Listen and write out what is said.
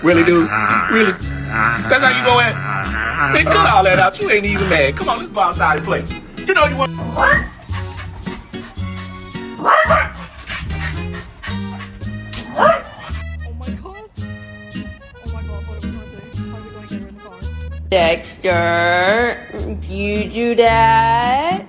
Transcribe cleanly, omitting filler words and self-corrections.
Really, dude? Really? That's how you go at? Man, cut all that out. You ain't even mad. Come on, let's go outside and play. You know you want... Dexter, you do that?